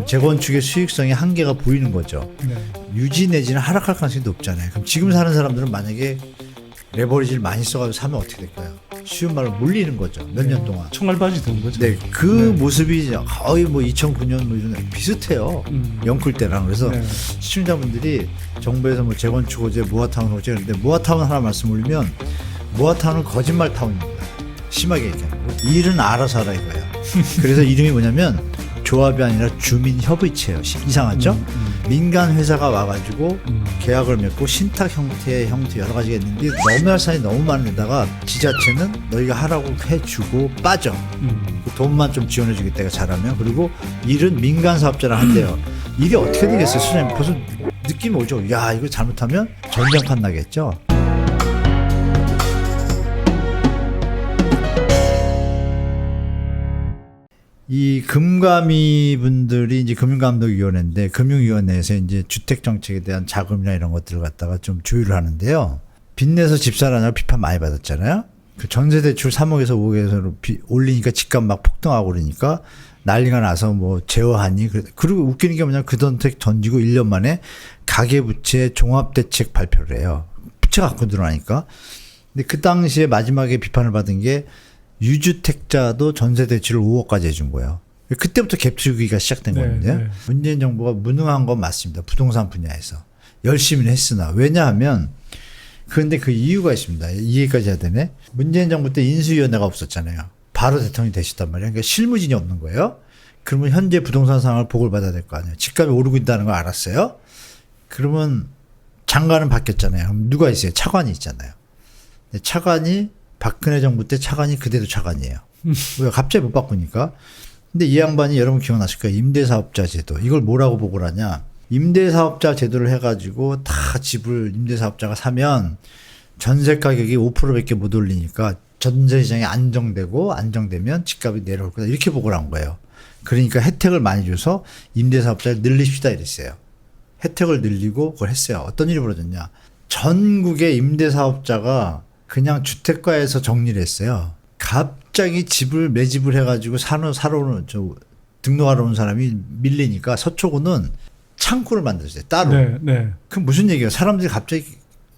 그럼 재건축의 수익성의 한계가 보이는 거죠. 네. 유지 내지는 하락할 가능성이 높잖아요. 그럼 지금 사는 사람들은 만약에 레버리지를 많이 써가지고 사면 어떻게 될까요? 쉬운 말로 물리는 거죠. 몇 년 동안. 총알바지 된 거죠. 네, 그 모습이 거의 뭐 2009년 뭐 이런 비슷해요. 영클 때랑. 그래서 네. 시청자분들이 정부에서 뭐 재건축 호재, 모아타운 호재 하는데 모아타운 하나 말씀 올리면 모아타운은 거짓말 타운입니다. 심하게 얘기하는 거. 일은 알아서 하라 이거예요. 그래서 이름이 뭐냐면 조합이 아니라 주민협의체예요. 이상하죠? 민간 회사가 와가지고 계약을 맺고 신탁 형태 여러 가지가 있는데 너무 할 사람이 너무 많은데다가 지자체는 너희가 하라고 해주고 빠져. 그 돈만 좀 지원해주겠다 잘하면. 그리고 일은 민간 사업자랑 한대요. 일이 어떻게 되겠어요? 수장님 벌써 느낌이 오죠. 야 이거 잘못하면 전쟁판 나겠죠. 이 금감위 분들이 이제 금융감독위원회인데 금융위원회에서 이제 주택 정책에 대한 자금이나 이런 것들을 갖다가 좀 조율을 하는데요. 빚내서 집 사라냐고 비판 많이 받았잖아요. 그 전세 대출 3억에서 5억에서 올리니까 집값 막 폭등하고 그러니까 난리가 나서 뭐 제어하니. 그리고 웃기는 게 뭐냐면 그 정책 던지고 1년 만에 가계부채 종합대책 발표를 해요. 부채가 갖고 늘어나니까. 근데 그 당시에 마지막에 비판을 받은 게 유주택자도 전세 대출을 5억까지 해준 거예요. 그때부터 갭투기가 시작된 거거든요. 네. 문재인 정부가 무능한 건 맞습니다. 부동산 분야에서. 열심히 했으나. 왜냐하면 그런데 그 이유가 있습니다. 이 얘기까지 해야 되네. 문재인 정부 때 인수위원회가 없었잖아요. 바로 대통령이 되셨단 말이에요. 그러니까 실무진이 없는 거예요. 그러면 현재 부동산 상황을 보고를 받아야 될 거 아니에요. 집값이 오르고 있다는 걸 알았어요. 그러면 장관은 바뀌었잖아요. 그럼 누가 있어요? 차관이 있잖아요. 차관이 박근혜 정부 때 차관이 그대로 차관이에요. 왜 갑자기 못 바꾸니까. 근데 이 양반이 여러분 기억나실 거예요. 임대사업자 제도. 이걸 뭐라고 보고를 하냐. 임대사업자 제도를 해가지고 다 집을 임대사업자가 사면 전세 가격이 5%밖에 못 올리니까 전세 시장이 안정되면 집값이 내려올 거다. 이렇게 보고를 한 거예요. 그러니까 혜택을 많이 줘서 임대사업자를 늘립시다 이랬어요. 혜택을 늘리고 그걸 했어요. 어떤 일이 벌어졌냐. 전국의 임대사업자가 그냥 주택가에서 정리를 했어요. 갑자기 집을 매집을 해가지고 사러 오는 등록하러 온 사람이 밀리니까 서초구는 창구를 만들었어요. 따로. 네, 네. 그럼 무슨 얘기예요? 사람들이 갑자기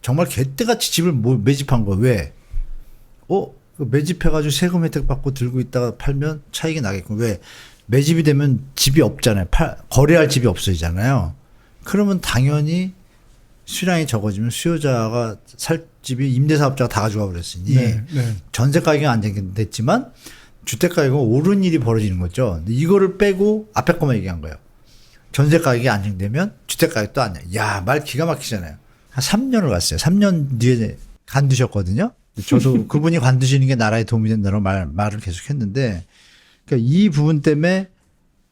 정말 개떼같이 집을 매집한 거예요. 왜? 매집해가지고 세금 혜택 받고 들고 있다가 팔면 차익이 나겠고. 왜? 매집이 되면 집이 없잖아요. 거래할 집이 없어지잖아요. 그러면 당연히 수량이 적어지면 수요자가 살 집이 임대사업자가 다 가져가 버렸으니 네, 네. 전세 가격은 안정됐지만 주택 가격은 오른 일이 벌어지는 거죠. 근데 이거를 빼고 앞에 거만 얘기한 거예요. 전세 가격이 안정되면 주택 가격도 안녕. 야, 말 기가 막히잖아요. 한 3년을 갔어요. 3년 뒤에 관두셨거든요. 저도 그분이 관두시는 게 나라에 도움이 된다고 말을 계속 했는데, 그러니까 이 부분 때문에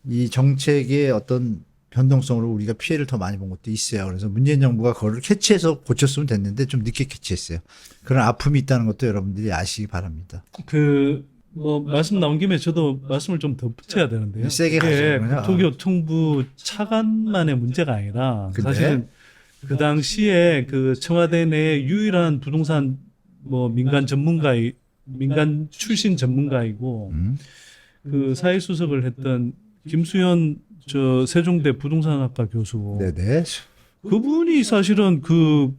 이 정책의 어떤 변동성으로 우리가 피해를 더 많이 본 것도 있어요. 그래서 문재인 정부가 그거를 캐치해서 고쳤으면 됐는데 좀 늦게 캐치했어요. 그런 아픔이 있다는 것도 여러분들이 아시기 바랍니다. 말씀 나온 김에 저도 말씀을 좀 덧붙여야 되는데요. 세게 가시는군요. 국토교통부 차관만의 문제가 아니라 사실은 그 당시에 그 청와대 내 유일한 부동산 민간 출신 전문가이고 그 사회수석을 했던 김수현 세종대 부동산학과 교수. 네네. 그분이 사실은 그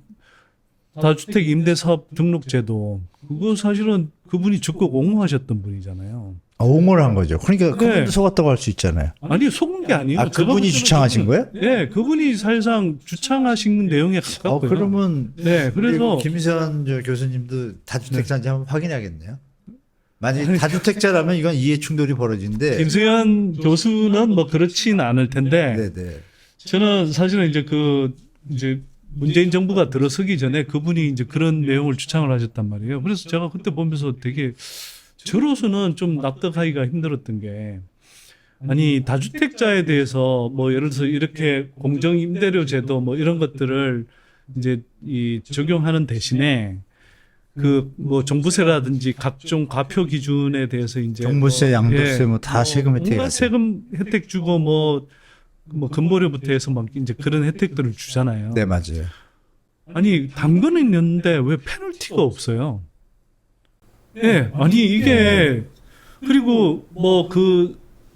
다주택 임대사업 등록제도 그거 사실은 그분이 적극 옹호하셨던 분이잖아요. 옹호를 한 거죠. 그러니까 그분도 속았다고 할 수 있잖아요. 아니 속은 게 아니에요. 그분이 주창하신 거예요? 네, 그분이 사실상 주창하신 내용에 가깝고요. 그러면 네, 그래서 김수현 교수님도 다주택자인지 한번 확인해야겠네요. 만약 다주택자라면 이건 이해 충돌이 벌어지는데 김수현 교수는 그렇진 않을 텐데. 네네. 저는 사실은 이제 문재인 정부가 들어서기 전에 그분이 이제 그런 내용을 주창을 하셨단 말이에요. 그래서 제가 그때 보면서 되게 저로서는 좀 납득하기가 힘들었던 게 아니 다주택자에 대해서 예를 들어서 이렇게 공정 임대료 제도 이런 것들을 이제 적용하는 대신에 종부세라든지 각종 과표 기준에 대해서 이제 종부세, 양도세 다 세금 혜택. 온갖 세금 혜택 주고 근보료부터 해서 이제 그런 혜택들을 주잖아요. 네, 맞아요. 아니 당근은 있는데 왜 페널티가 없어요? 네, 아니 이게 그리고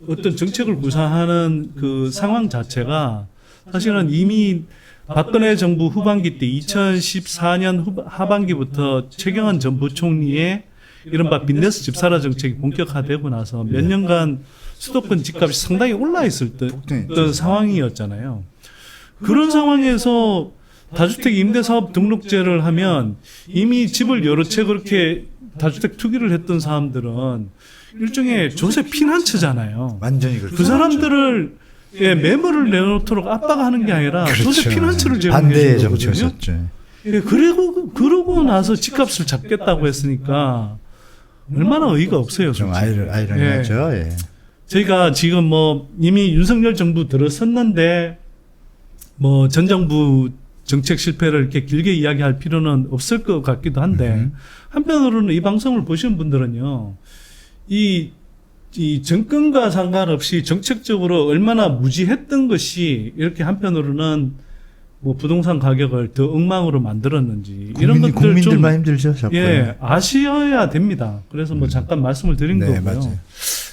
어떤 정책을 구사하는 그 상황 자체가 사실은 이미 박근혜 정부 후반기 때 2014년 하반기부터 최경환 전 부총리의 이른바 빚내서 집사라 정책이 본격화되고 나서 몇 년간 수도권 집값이 상당히 올라 있을 때 상황이었잖아요. 그런 상황에서 다주택 임대사업 등록제를 하면 이미 집을 여러 채 그렇게 다주택 투기를 했던 사람들은 일종의 조세 피난처잖아요. 완전히 그렇죠. 그 사람들을 매물을 내놓도록 압박하는 게 아니라 조세 그렇죠. 피난처를 반대의 제공해 주거든요. 정책이었죠. 그러고 나서 집값을 잡겠다고 했으니까 얼마나 의의가 없어요. 좀 솔직히. 아이러니하죠. 예. 저희가 지금 뭐 이미 윤석열 정부 들어섰는데 뭐 전 정부 정책 실패를 이렇게 길게 이야기할 필요는 없을 것 같기도 한데 한편으로는 이 방송을 보시는 분들은요, 이 정권과 상관없이 정책적으로 얼마나 무지했던 것이 이렇게 한편으로는 뭐 부동산 가격을 더 엉망으로 만들었는지 이런 것들 국민들만 좀 힘들죠. 자꾸. 아셔야 됩니다. 그래서 뭐 잠깐 말씀을 드린 네, 거고요. 맞아요.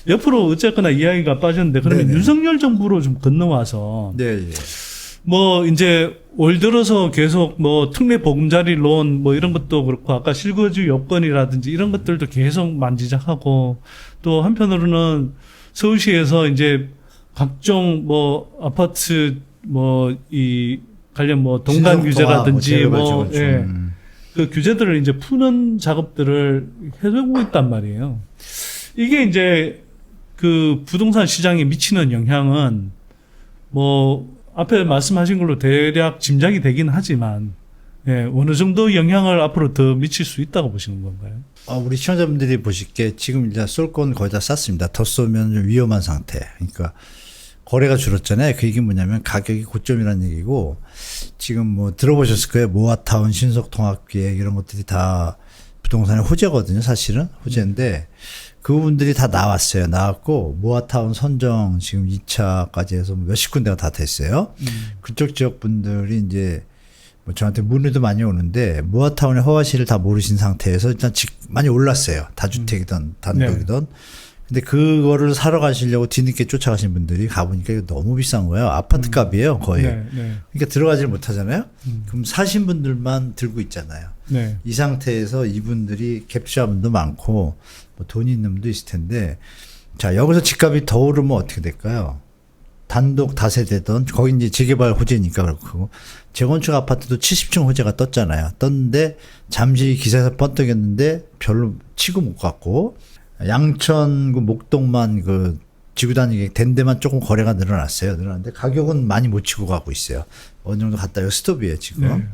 옆으로 어쨌거나 이야기가 빠졌는데 그러면 네네. 윤석열 정부로 좀 건너와서 네, 예. 뭐 이제 올 들어서 계속 뭐 특례 보금자리론 뭐 이런 것도 그렇고 아까 실거주 요건이라든지 이런 것들도 계속 만지작하고 또 한편으로는 서울시에서 이제 각종 뭐 아파트 뭐 이 관련 뭐 동간 규제라든지 뭐 그 규제들을 이제 푸는 작업들을 해오고 있단 말이에요. 이게 이제 그 부동산 시장에 미치는 영향은 뭐 앞에 말씀하신 걸로 대략 짐작이 되긴 하지만 어느 정도 영향을 앞으로 더 미칠 수 있다고 보시는 건가요? 우리 시청자분들이 보실게 지금 일단 쏠 건 거의 다 쌌습니다. 더 쏘면 좀 위험한 상태. 그러니까 거래가 줄었잖아요. 그 얘기는 뭐냐면 가격이 고점이라는 얘기고 지금 뭐 들어보셨을 거예요. 모아타운, 신속통합기획 이런 것들이 다 부동산의 호재거든요. 사실은 호재인데 그 부분들이 다 나왔어요. 나왔고 모아타운 선정 지금 2차까지 해서 몇십 군데가 다 됐어요. 그쪽 지역 분들이 이제 뭐 저한테 문의도 많이 오는데 모아타운의 허가시를 다 모르신 상태에서 일단 많이 올랐어요. 다주택이든 단독이든. 근데 그거를 사러 가시려고 뒤늦게 쫓아가신 분들이 가보니까 이거 너무 비싼 거예요. 아파트 값이에요, 거의. 그러니까 들어가지를 못하잖아요. 그럼 사신 분들만 들고 있잖아요. 이 상태에서 이분들이 갭투자 분도 많고 뭐 돈이 있는 분도 있을 텐데 자 여기서 집값이 더 오르면 어떻게 될까요? 단독 다세대던 거기 이제 재개발 호재니까 그렇고 재건축 아파트도 70층 호재가 떴잖아요. 떴는데 잠시 기사에서 뻔떡였는데 별로 치고 못 갔고 양천 그 목동만 그 지구단위 된 데만 조금 거래가 늘어났어요. 늘어났는데 가격은 많이 못 치고 가고 있어요. 어느 정도 갔다 여기 스톱이에요 지금.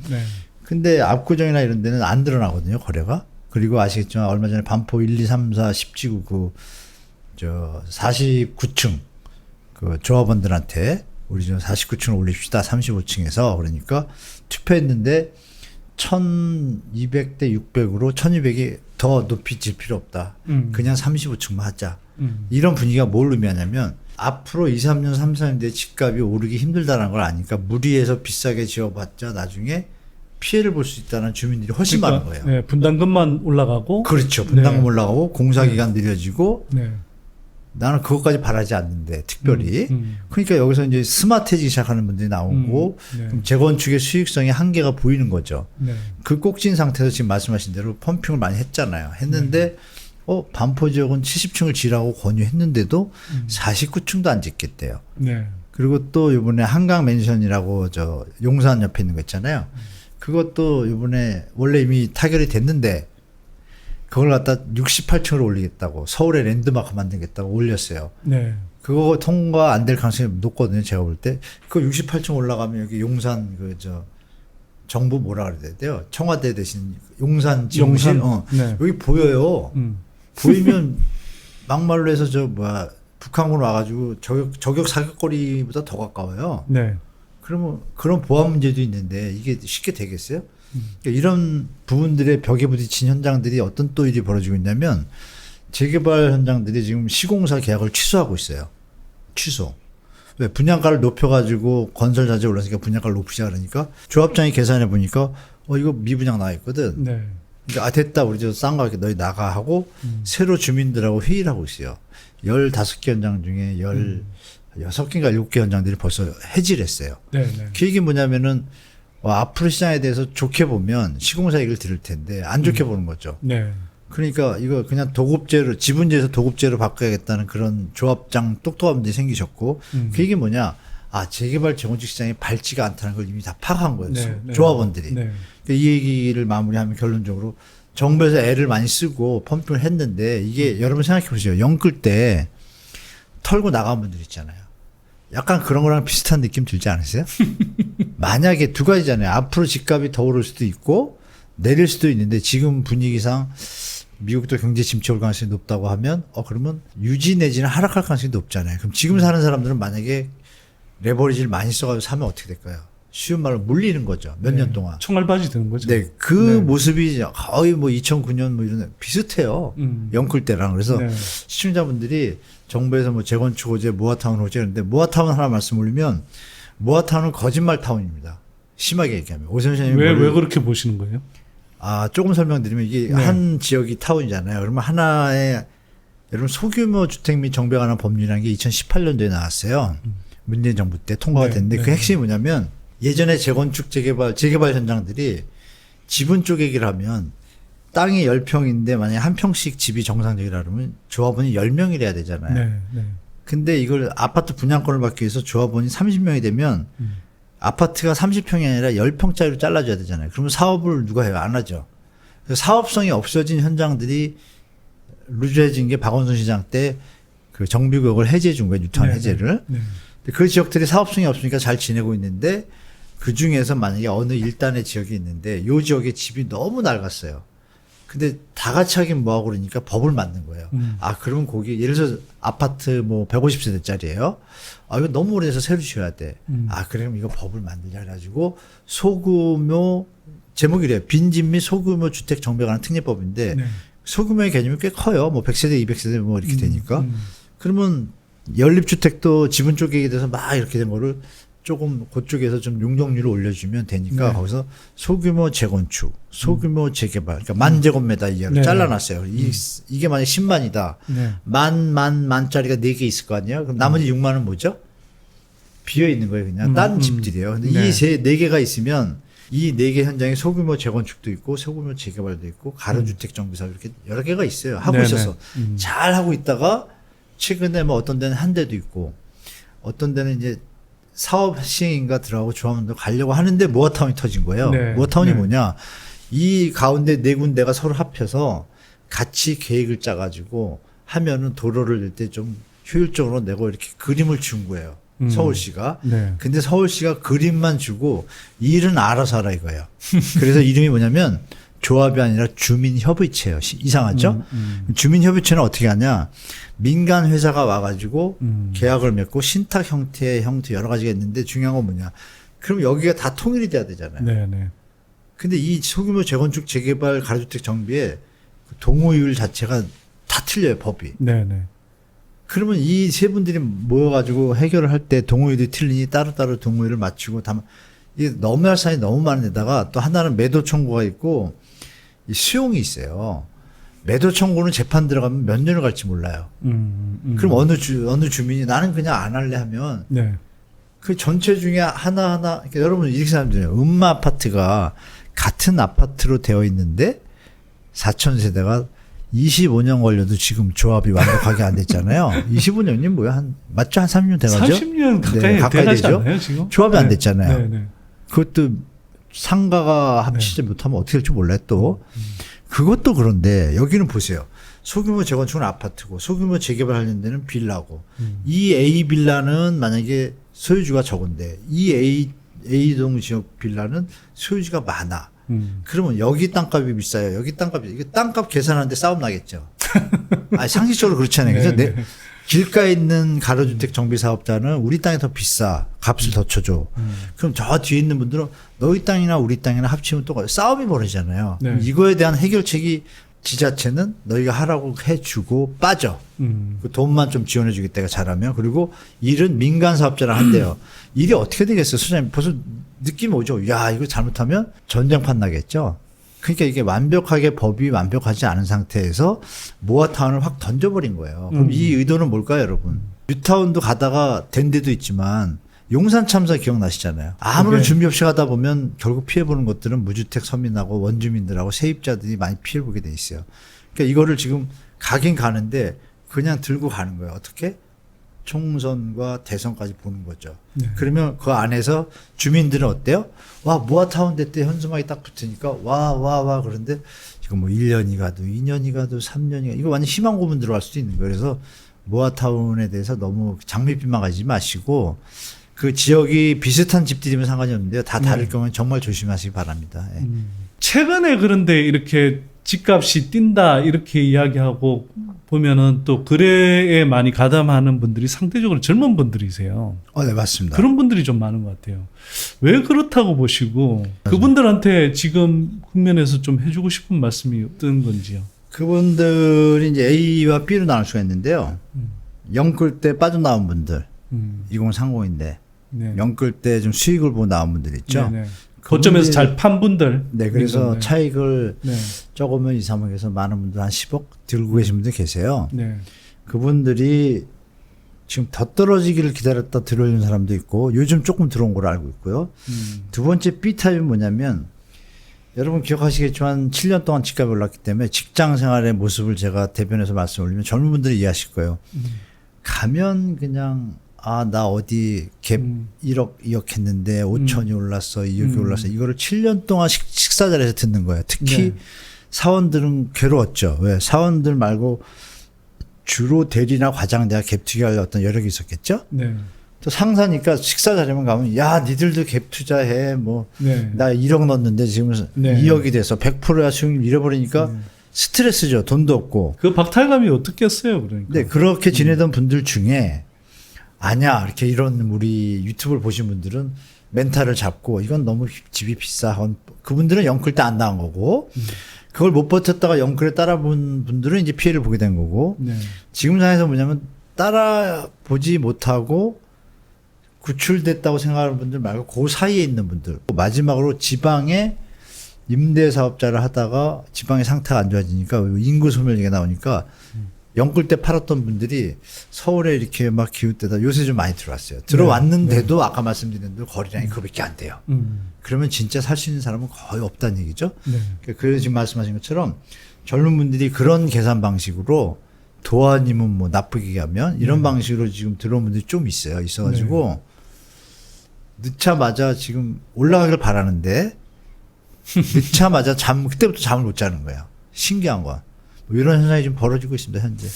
근데 압구정이나 이런 데는 안 늘어나거든요 거래가. 그리고 아시겠지만 얼마 전에 반포 1, 2, 3, 4, 10지구 그 저 49층 그 조합원들한테 우리 좀 49층을 올립시다. 35층에서 그러니까 투표했는데 1200대 600으로 1200이 더 높이 질 필요 없다. 그냥 35층만 하자. 이런 분위기가 뭘 의미하냐면 앞으로 2, 3년, 3, 4년 뒤에 집값이 오르기 힘들다는 걸 아니까 무리해서 비싸게 지어봤자 나중에 피해를 볼 수 있다는 주민들이 훨씬 많은 거예요. 네, 분담금만 올라가고. 그렇죠. 분담금 올라가고 공사기간 느려지고 네. 나는 그것까지 바라지 않는데 특별히 그러니까 여기서 이제 스마트해지기 시작하는 분들이 나오고 그럼 재건축의 수익성의 한계가 보이는 거죠. 그 꼭진 상태에서 지금 말씀하신 대로 펌핑을 많이 했잖아요. 했는데 반포 지역은 70층을 지라고 권유했는데도 49층도 안 짓겠대요. 그리고 또 이번에 한강 맨션이라고 저 용산 옆에 있는 거 있잖아요. 그것도 이번에 원래 이미 타결이 됐는데 그걸 갖다 68층으로 올리겠다고 서울에 랜드마크 만들겠다고 올렸어요. 그거 통과 안 될 가능성이 높거든요. 제가 볼 때. 그 68층 올라가면 여기 용산 그 저 정부 뭐라 그래야 돼요? 청와대 대신 용산 지용실 여기 보여요. 보이면 막말로 해서 저 뭐야 북한으로 와가지고 저격 사격거리보다 더 가까워요. 그러면 그런 보안 문제도 있는데 이게 쉽게 되겠어요? 그러니까 이런 부분들의 벽에 부딪힌 현장들이 어떤 또 일이 벌어지고 있냐면 재개발 현장들이 지금 시공사 계약을 취소하고 있어요. 취소. 왜? 분양가를 높여가지고 건설 자재 올랐으니까 분양가를 높이자 그러니까 조합장이 계산해 보니까 이거 미분양 나와 있거든. 그러니까 됐다 우리 저 싼 거 할게 너희 나가 하고 새로 주민들하고 회의를 하고 있어요. 15개 현장 중에 16개인가 7개 현장들이 벌써 해지를 했어요. 네, 네. 그 얘기 뭐냐면은 앞으로 시장에 대해서 좋게 보면 시공사 얘기를 들을 텐데 안 좋게 보는 거죠. 네. 그러니까 이거 그냥 도급제로 지분제에서 도급제로 바꿔야겠다는 그런 조합장 똑똑한 분들이 생기셨고 그 얘기 뭐냐 재개발 재건축 시장이 밝지가 않다는 걸 이미 다 파악한 거예요. 네, 네. 조합원들이. 네. 그러니까 이 얘기를 마무리하면 결론적으로 정부에서 애를 많이 쓰고 펌핑을 했는데 이게 여러분 생각해 보세요. 영끌 때 털고 나간 분들 있잖아요. 약간 그런 거랑 비슷한 느낌 들지 않으세요? 만약에 두 가지잖아요. 앞으로 집값이 더 오를 수도 있고 내릴 수도 있는데 지금 분위기상 미국도 경제 침체 올 가능성이 높다고 하면 그러면 유지 내지는 하락할 가능성이 높잖아요. 그럼 지금 사는 사람들은 만약에 레버리지를 많이 써가지고 사면 어떻게 될까요? 쉬운 말로 물리는 거죠. 몇 년 동안. 총알바지 되는 거죠. 네, 그 모습이 거의 뭐 2009년 뭐 이런 비슷해요. 영끌 때랑. 그래서 네. 시청자분들이 정부에서 뭐 재건축 호재, 모아타운 호재 그런데 모아타운 하나 말씀 올리면 모아타운은 거짓말 타운입니다. 심하게 얘기하면. 오세훈 시장님 왜 그렇게 보시는 거예요? 조금 설명드리면 이게 한 지역이 타운이잖아요. 그러면 하나의 여러분 소규모 주택 및 정비 관한 법률이라는 게 2018년도에 나왔어요. 문재인 정부 때 통과가 됐는데 그 핵심이 뭐냐면 예전에 재건축 재개발 현장들이 지분 쪼개기를 하면 땅이 10평인데 만약에 한 평씩 집이 정상적이라 그러면 조합원이 10명이 돼야 되잖아요. 네, 네. 근데 이걸 아파트 분양권을 받기 위해서 조합원이 30명이 되면 아파트가 30평이 아니라 10평짜리로 잘라줘야 되잖아요. 그러면 사업을 누가 해요? 안 하죠. 그래서 사업성이 없어진 현장들이 루즈해진 게 박원순 시장 때 그 정비구역을 해제해 준 거예요. 뉴타운 해제를. 네. 그 지역들이 사업성이 없으니까 잘 지내고 있는데 그 중에서 만약에 어느 일단의 지역이 있는데 요 지역에 집이 너무 낡았어요. 근데 다 같이 하긴 뭐하고 그러니까 법을 만든 거예요. 그러면 거기 예를 들어서 아파트 뭐 150세대짜리예요. 이거 너무 오래돼서 새로 지어야 돼. 그러면 이거 법을 만들자 해가지고 소규모 제목이 래요. 빈집 및 소규모 주택 정비에 관한 특례법인데 네. 소규모의 개념이 꽤 커요. 뭐 100세대, 200세대 뭐 이렇게 되니까. 그러면 연립주택도 지분 쪼개기 돼서 막 이렇게 된 거를 조금 그쪽에서 좀 용적률을 올려주면 되니까 거기서 소규모 재건축, 소규모 재개발, 그러니까 만 제곱미터 이하로 잘라놨어요. 이게 만약 10만이다. 네. 만짜리가 4개 있을 거 아니에요? 그럼 나머지 6만은 뭐죠? 비어 있는 거예요, 그냥. 딴 집들이에요. 근데 이 4개가 있으면 이 4개 현장에 소규모 재건축도 있고 소규모 재개발도 있고 가로주택 정비사 이렇게 여러 개가 있어요. 하고 있어서 잘 하고 있다가 최근에 뭐 어떤 데는 한 대도 있고 어떤 데는 이제 사업 시행인가 들어가고 조합원도 가려고 하는데 모아타운이 터진 거예요. 네. 모아타운이 뭐냐? 이 가운데 4군데가 서로 합쳐서 같이 계획을 짜가지고 하면은 도로를 낼 때 좀 효율적으로 내고 이렇게 그림을 준 거예요. 서울시가. 네. 근데 서울시가 그림만 주고 일은 알아서 하라 이거예요. 그래서 이름이 뭐냐면 조합이 아니라 주민협의체예요. 이상하죠? 주민협의체는 어떻게 하냐? 민간 회사가 와가지고 계약을 맺고 신탁 형태 여러 가지가 있는데 중요한 건 뭐냐? 그럼 여기가 다 통일이 돼야 되잖아요. 네, 네. 근데 이 소규모 재건축 재개발 가로주택 정비의 그 동호율 자체가 다 틀려요, 법이. 네, 네. 그러면 이 세 분들이 모여가지고 해결을 할 때 동호율이 틀리니 따로따로 동호율을 맞추고 이게 너무 할 사안이 너무 많은 데다가 또 하나는 매도 청구가 있고 이 수용이 있어요. 매도 청구는 재판 들어가면 몇 년을 갈지 몰라요. 그럼 어느 주민이 나는 그냥 안 할래 하면 네. 그 전체 중에 하나하나 그러니까 여러분 이렇게 생각하면 음마 아파트가 같은 아파트로 되어 있는데 4,000세대가 25년 걸려도 지금 조합이 완벽하게 안 됐잖아요. 25년이 뭐야? 맞죠? 한 30년 돼가죠? 30년 가까이, 가까이 돼가지 되죠? 않나요, 지금? 조합이 안 됐잖아요. 네, 네. 그것도 상가가 합치지 못하면 어떻게 될지 몰라요, 또. 그것도 그런데 여기는 보세요. 소규모 재건축은 아파트고 소규모 재개발 하는 데는 빌라고. 이 A 빌라는 만약에 소유주가 적은데 이 A동 지역 빌라는 소유주가 많아. 그러면 여기 땅값이 비싸요. 여기 땅값이 이게 땅값 계산하는데 싸움 나겠죠. 상식적으로 그렇잖아요. 그래서 네, 네. 길가에 있는 가로주택 정비 사업자는 우리 땅이 더 비싸. 값을 더 쳐줘. 그럼 저 뒤에 있는 분들은 너희 땅이나 우리 땅이나 합치면 또 싸움이 벌어지잖아요. 네. 이거에 대한 해결책이 지자체는 너희가 하라고 해주고 빠져. 그 돈만 좀 지원해 주겠다가 잘하면. 그리고 일은 민간 사업자랑 한대요. 일이 어떻게 되겠어요? 소장님 벌써 느낌 오죠? 야, 이거 잘못하면 전쟁판 나겠죠? 그러니까 이게 완벽하게 법이 완벽하지 않은 상태에서 모아타운을 확 던져버린 거예요. 그럼 이 의도는 뭘까요, 여러분? 뉴타운도 가다가 된 데도 있지만 용산 참사 기억나시잖아요. 아무런 그게- 준비 없이 가다 보면 결국 피해보는 것들은 무주택 서민하고 원주민들하고 세입자들이 많이 피해보게 돼 있어요. 그러니까 이거를 지금 가긴 가는데 그냥 들고 가는 거예요. 어떻게? 총선과 대선까지 보는 거죠. 네. 그러면 그 안에서 주민들은 어때요? 와, 모아타운 때 현수막이 딱 붙으니까 와 그런데 지금 뭐 1년이 가도 2년이 가도 3년이 가도 이거 완전 희망 고문 들어갈 수도 있는 거예요. 그래서 모아타운에 대해서 너무 장밋빛만 가지 마시고 그 지역이 비슷한 집들이면 상관이 없는데요. 다 다를 경우는 정말 조심하시기 바랍니다. 예. 최근에 그런데 이렇게 집값이 뛴다 이렇게 이야기하고 보면은 또 거래에 많이 가담하는 분들이 상대적으로 젊은 분들이세요. 네, 맞습니다. 그런 분들이 좀 많은 것 같아요. 왜 그렇다고 보시고 그분들한테 지금 국면에서 좀 해주고 싶은 말씀이 어떤 건지요? 그분들이 이제 A와 B로 나눌 수가 있는데요. 영끌 때 빠져나온 분들, 2030인데 네. 영끌 때 좀 수익을 보고 나온 분들 있죠. 네네. 고점에서 잘 판 분들. 네, 그래서 네. 차익을 네. 적으면 2, 3억에서 많은 분들 한 10억 들고 계신 분들 계세요. 네. 그분들이 지금 더 떨어지기를 기다렸다 들어오는 사람도 있고 요즘 조금 들어온 걸로 알고 있고요. 두 번째 B타입은 뭐냐면 여러분 기억하시겠지만 7년 동안 집값이 올랐기 때문에 직장 생활의 모습을 제가 대변해서 말씀 올리면 젊은 분들이 이해하실 거예요. 가면 그냥 나 어디 갭 1억, 2억 했는데 5천이 올랐어, 2억이 올랐어. 이거를 7년 동안 식사 자리에서 듣는 거예요. 특히 네. 사원들은 괴로웠죠. 왜? 사원들 말고 주로 대리나 과장대가 갭 투기할 어떤 여력이 있었겠죠? 네. 또 상사니까 식사 자리만 가면 야, 니들도 갭 투자해. 뭐, 네. 나 1억 넣었는데 지금 네. 2억이 돼서 100%야 수익률 잃어버리니까 스트레스죠. 돈도 없고. 그 박탈감이 어떻겠어요, 그러니까. 네, 그렇게 지내던 분들 중에 아니야 이렇게 이런 우리 유튜브를 보신 분들은 멘탈을 잡고 이건 너무 집이 비싸. 그분들은 영끌 때 안 나온 거고 그걸 못 버텼다가 영끌에 따라본 분들은 이제 피해를 보게 된 거고 네. 지금 상황에서 뭐냐면 따라보지 못하고 구출됐다고 생각하는 분들 말고 그 사이에 있는 분들 마지막으로 지방에 임대사업자를 하다가 지방의 상태가 안 좋아지니까 인구 소멸 얘기가 나오니까 영끌 때 팔았던 분들이 서울에 이렇게 막 기웃대다 요새 좀 많이 들어왔어요. 들어왔는데도 아까 말씀드린 대로 거리량이 그밖에 안 돼요. 그러면 진짜 살 수 있는 사람은 거의 없다는 얘기죠. 네. 그래서 지금 말씀하신 것처럼 젊은 분들이 그런 계산 방식으로 도안이면 뭐 나쁘게 얘기하면 이런 방식으로 지금 들어온 분들이 좀 있어요. 있어가지고 늦자마자 지금 올라가길 바라는데 늦자마자 그때부터 잠을 못 자는 거예요. 신기한 거. 뭐 이런 현상이 좀 벌어지고 있습니다, 현재.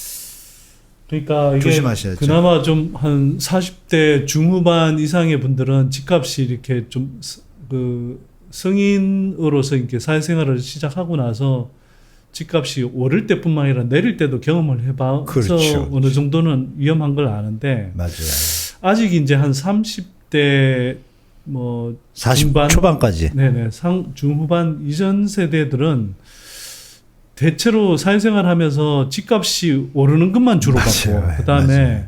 그러니까 이게 조심하셔야죠. 그나마 좀 한 40대 중후반 이상의 분들은 집값이 이렇게 좀 그 성인으로서 이렇게 사회생활을 시작하고 나서 집값이 오를 때뿐만 아니라 내릴 때도 경험을 해봐서 그렇죠. 어느 정도는 위험한 걸 아는데 맞아요. 아직 이제 한 30대 뭐 40 중반 초반까지. 네네 중후반 이전 세대들은 대체로 사회생활하면서 집값이 오르는 것만 주로 맞아요. 받고 그다음에 맞아요.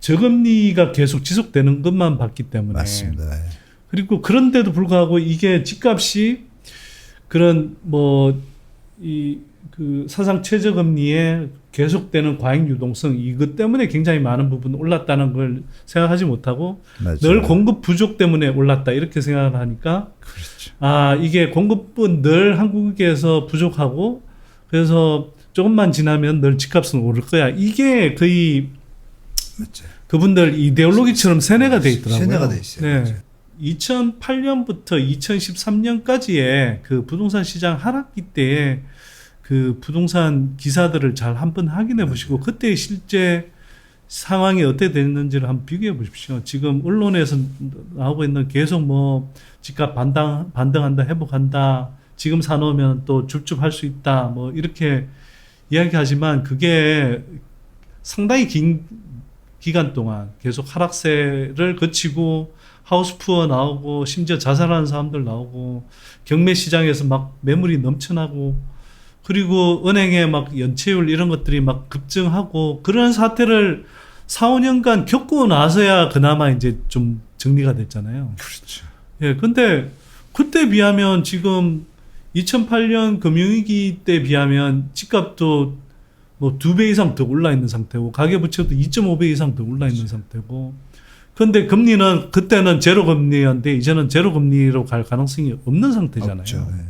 저금리가 계속 지속되는 것만 받기 때문에 맞습니다. 그리고 그런데도 불구하고 이게 집값이 그런 뭐 이 그 사상 최저금리에 계속되는 과잉 유동성 이것 때문에 굉장히 많은 부분 올랐다는 걸 생각하지 못하고 맞아요. 늘 공급 부족 때문에 올랐다 이렇게 생각을 하니까 그렇죠. 이게 공급은 늘 한국에서 부족하고 그래서 조금만 지나면 늘 집값은 오를 거야. 이게 거의 맞죠. 그분들 이데올로기처럼 세뇌가 돼 있더라고요. 세뇌가 돼 있어요. 네. 2008년부터 2013년까지의 그 부동산 시장 하락기 때에 그 부동산 기사들을 잘 한번 확인해 보시고 그때 실제 상황이 어떻게 됐는지를 한번 비교해 보십시오. 지금 언론에서 나오고 있는 계속 뭐 집값 반등한다, 회복한다, 지금 사놓으면 또 줍줍할 수 있다, 뭐 이렇게 이야기하지만 그게 상당히 긴 기간 동안 계속 하락세를 거치고 하우스푸어 나오고 심지어 자살하는 사람들 나오고 경매 시장에서 막 매물이 넘쳐나고 그리고 은행에 막 연체율 이런 것들이 막 급증하고 그런 사태를 4, 5년간 겪고 나서야 그나마 이제 좀 정리가 됐잖아요. 그렇죠. 예, 근데 그때 비하면 지금 2008년 금융위기 때 비하면 집값도 뭐 2배 이상 더 올라 있는 상태고 가계부채도 2.5배 이상 더 올라 있는 상태고 근데 금리는 그때는 제로 금리였는데 이제는 제로 금리로 갈 가능성이 없는 상태잖아요. 없죠. 네.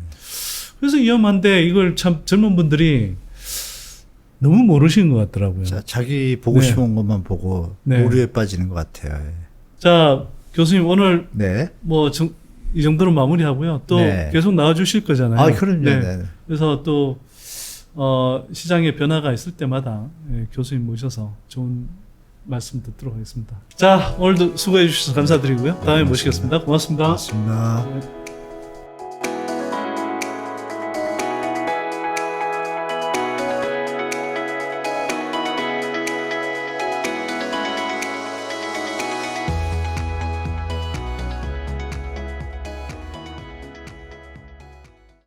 그래서 위험한데 이걸 참 젊은 분들이 너무 모르시는 것 같더라고요. 자기 보고 네. 싶은 것만 보고 네. 오류에 빠지는 것 같아요. 예. 자, 교수님 오늘 네. 뭐 이 정도로 마무리하고요. 또 네. 계속 나와주실 거잖아요. 아, 그럼요. 네. 네. 그래서 또 시장의 변화가 있을 때마다 교수님 모셔서 좋은 말씀 듣도록 하겠습니다. 자, 오늘도 수고해 주셔서 감사드리고요. 다음에 모시겠습니다. 고맙습니다. 고맙습니다. 네.